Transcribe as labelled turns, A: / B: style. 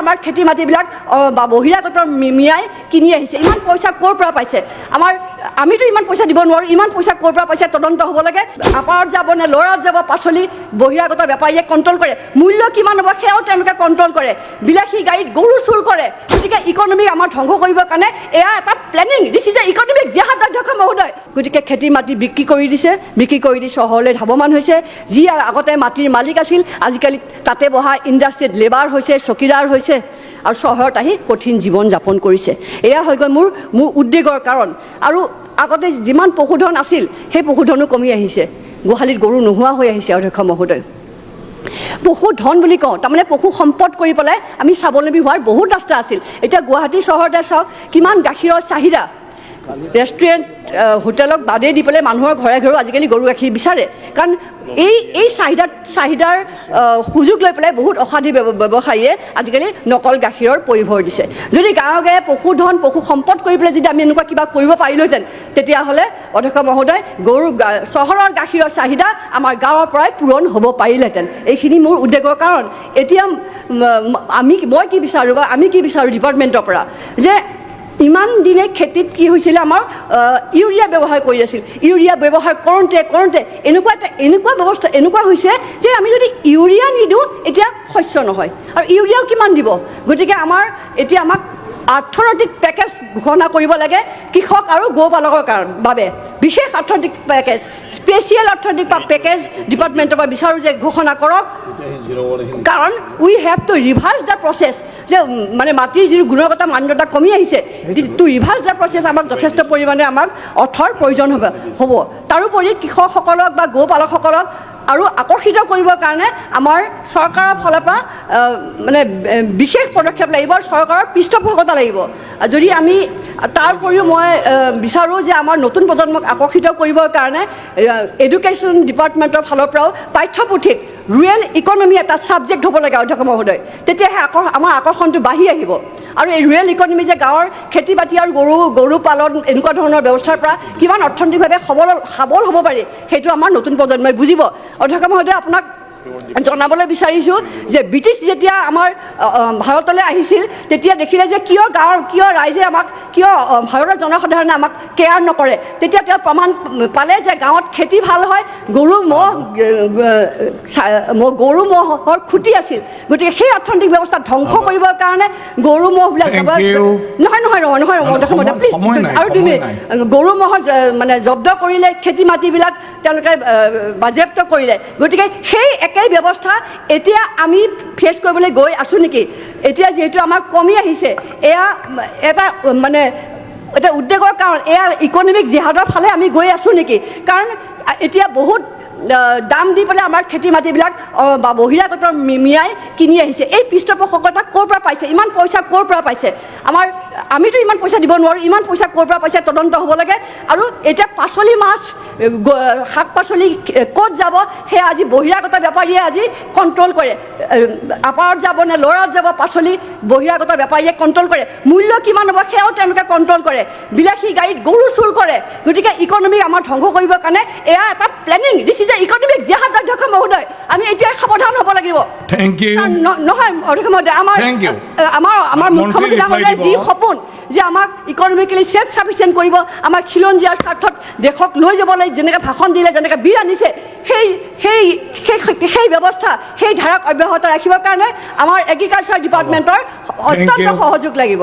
A: আমাৰ খেতি মাটিবিলাক বহিৰাগতৰ মিয়াই কিনি আহিছে ইমান পইচা ক'ৰ পৰা পাইছে আমিতো ইমান পইচা দিব নোৱাৰোঁ ইমান পইচা ক'ৰ পৰা পাইছে তদন্ত হ'ব লাগে আপাৰত যাব নে ল'ৰাত যাব পাচলি বহিৰাগত বেপাৰীয়ে কণ্ট্ৰল কৰে মূল্য কিমান হ'ব সেয়াও তেওঁলোকে কণ্ট্ৰল কৰে বিলাসী গাড়ীত গৰু চুৰ কৰে গতিকে ইকনমি আমাৰ ধ্বংস কৰিবৰ কাৰণে এয়া এটা planning this is a economic জিহাদ অধ্যক্ষ মহোদয় গতিকে খেতি মাটি বিক্ৰী কৰি দি চহৰলৈ ধাৱমান হৈছে যি আগতে মাটিৰ মালিক আছিল আজিকালি তাতে বহা ইণ্ডাষ্ট্ৰিত লেবাৰ হৈছে চকীদাৰ হৈছে আৰু চহৰত আহি কঠিন জীৱন যাপন কৰিছে এয়া হৈ গ'ল মোৰ উদ্বেগৰ কাৰণ আৰু আগতে যিমান পশুধন আছিল সেই পশুধনো কমি আহিছে গোহালিত গৰু নোহোৱা হৈ আহিছে অধ্যক্ষ মহোদয় পশুধন বুলি কওঁ তাৰমানে পশু সম্পদ কৰি পেলাই আমি স্বাৱলম্বী হোৱাৰ বহুত ৰাস্তা আছিল এতিয়া গুৱাহাটী চহৰতে চাওক কিমান গাখীৰৰ চাহিদা ৰেষ্টুৰেণ্ট হোটেলক বাদেই দি পেলাই মানুহৰ ঘৰে ঘৰেও আজিকালি গৰু গাখীৰ বিচাৰে কাৰণ এই চাহিদাৰ সুযোগ লৈ পেলাই বহুত অসাধু ব্যৱসায়ীয়ে আজিকালি নকল গাখীৰৰ পৰিভৰ দিছে যদি গাঁৱে গাঁৱে পশুধন পশু সম্পদ কৰি পেলাই যদি আমি এনেকুৱা কিবা কৰিব পাৰিলোহেঁতেন তেতিয়াহ'লে অধ্যক্ষ মহোদয় চহৰৰ গাখীৰৰ চাহিদা আমাৰ গাঁৱৰ পৰাই পূৰণ হ'ব পাৰিলেহেঁতেন এইখিনি মোৰ উদ্বেগৰ কাৰণ এতিয়া মই কি বিচাৰোঁ বা আমি কি বিচাৰোঁ ডিপাৰ্টমেণ্টৰ পৰা যে ইমান দিনে খেতিত কি হৈছিলে আমাৰ ইউৰিয়া ব্যৱহাৰ কৰি আছিল ইউৰিয়া ব্যৱহাৰ কৰোঁতে এনেকুৱা ব্যৱস্থা এনেকুৱা হৈছে যে আমি যদি ইউৰিয়া নিদিওঁ এতিয়া শস্য নহয় আৰু ইউৰিয়াও কিমান দিব গতিকে এতিয়া আমাক অৰ্থনৈতিক পেকেজ ঘোষণা কৰিব লাগে কৃষক আৰু গৌপালকৰ বাবে বিশেষ অৰ্থনৈতিক পেকেজ স্পেচিয়েল অৰ্থনৈতিক পেকেজ ডিপাৰ্টমেণ্টৰ পৰা বিচাৰোঁ যে ঘোষণা কৰক কাৰণ we have to reverse the process যে মানে মাটিৰ যি গুণগত মানদণ্ড কমি আহিছে টু ৰিভাৰ্চ দ্য প্ৰচেছ আমাক যথেষ্ট পৰিমাণে আমাক অৰ্থৰ প্ৰয়োজন হ'ব তাৰোপৰি কৃষকসকলক বা গৌপালকসকলক আৰু আকৰ্ষিত কৰিবৰ কাৰণে আমাৰ চৰকাৰৰ ফালৰ পৰা মানে বিশেষ পদক্ষেপ লাগিব চৰকাৰৰ পৃষ্ঠপোষকতা লাগিব যদি আমি তাৰ উপৰিও মই বিচাৰোঁ যে আমাৰ নতুন প্ৰজন্মক আকৰ্ষিত কৰিবৰ কাৰণে এডুকেশ্যন ডিপাৰ্টমেণ্টৰ ফালৰ পৰাও পাঠ্যপুথিত ৰুৰেল ইকনমি এটা ছাবজেক্ট হ'ব লাগে অধ্যক্ষ মহোদয় তেতিয়াহে আমাৰ আকৰ্ষণটো বাঢ়ি আহিব আৰু এই ৰুৰেল ইকনমি যে গাঁৱৰ খেতি বাতি আৰু গৰু পালন এনেকুৱা ধৰণৰ ব্যৱস্থাৰ পৰা কিমান অৰ্থনৈতিকভাৱে সবল হ'ব পাৰি সেইটো আমাৰ নতুন প্ৰজন্মই বুজিব অধ্যক্ষ মহোদয় আপোনাক জনাবলৈ বিচাৰিছোঁ যে ব্ৰিটিছ যেতিয়া আমাৰ ভাৰতলৈ আহিছিল তেতিয়া দেখিলে যে কিয় ৰাইজে আমাক কিয় ভাৰতৰ জনসাধাৰণে আমাক কেয়াৰ নকৰে তেতিয়া তেওঁ প্ৰমাণ পালে যে গাঁৱত খেতি ভাল হয় গৰু ম'হৰ খুঁটি আছিল গতিকে সেই অৰ্থনৈতিক ব্যৱস্থা ধ্বংস কৰিবৰ কাৰণে গৰু ম'হবিলাক নহয় আৰু তুমি গৰু ম'হৰ মানে জব্দ কৰিলে খেতি মাটিবিলাক তেওঁলোকে বাজেয়াপ্ত কৰিলে গতিকে সেই একেই ব্যৱস্থা এতিয়া আমি ফেচ কৰিবলৈ গৈ আছোঁ নেকি এতিয়া যিহেতু আমাৰ কমি আহিছে এয়া এটা মানে এটা উদ্বেগৰ কাৰণ এয়া ইকনমিক জিহাদৰ ফালে আমি গৈ আছোঁ নেকি কাৰণ এতিয়া বহুত দাম দি পেলাই আমাৰ খেতি মাটিবিলাক বহিৰাগতৰ মিয়াই কিনি আহিছে এই পৃষ্ঠপোষকতা ক'ৰ পৰা পাইছে ইমান পইচা ক'ৰ পৰা পাইছে আমিতো ইমান পইচা দিব নোৱাৰোঁ ইমান পইচা ক'ৰ পৰা পাইছে তদন্ত হ'ব লাগে আৰু এতিয়া পাচলি মাছ শাক পাচলি ক'ত যাব সেয়া আজি বহিৰাগত বেপাৰীয়ে আজি কণ্ট্ৰল কৰে আপাৰত যাব নে ল'ৰাত যাব পাচলি বহিৰাগত বেপাৰীয়ে কণ্ট্ৰল কৰে মূল্য কিমান হ'ব সেয়াও তেওঁলোকে কণ্ট্ৰল কৰে বিলাসী গাড়ীত গৰু চুৰ কৰে গতিকে ইকনমি আমাৰ ধ্বংস কৰিবৰ কাৰণে এয়া এটা planning this is a economic জিহাদ অধ্যক্ষ মহোদয় আমি এতিয়া সাৱধান হ'ব লাগিব নহয় অধ্যক্ষ মহোদয় আমাৰ মুখ্যমন্ত্ৰী ডাঙৰীয়াৰ যি সপোন যে আমাক ইকনমিকেলি চেল্ফ ছাফিচিয়েণ্ট কৰিব আমাক খিলঞ্জীয়াৰ স্বাৰ্থত দেশক লৈ যাবলৈ যেনেকৈ ভাষণ দিলে যেনেকৈ বিল আনিছে সেই ব্যৱস্থা সেই ধাৰাক অব্যাহত ৰাখিবৰ কাৰণে আমাৰ এগ্ৰিকালচাৰ ডিপাৰ্টমেণ্টৰ অত্যন্ত সহযোগ লাগিব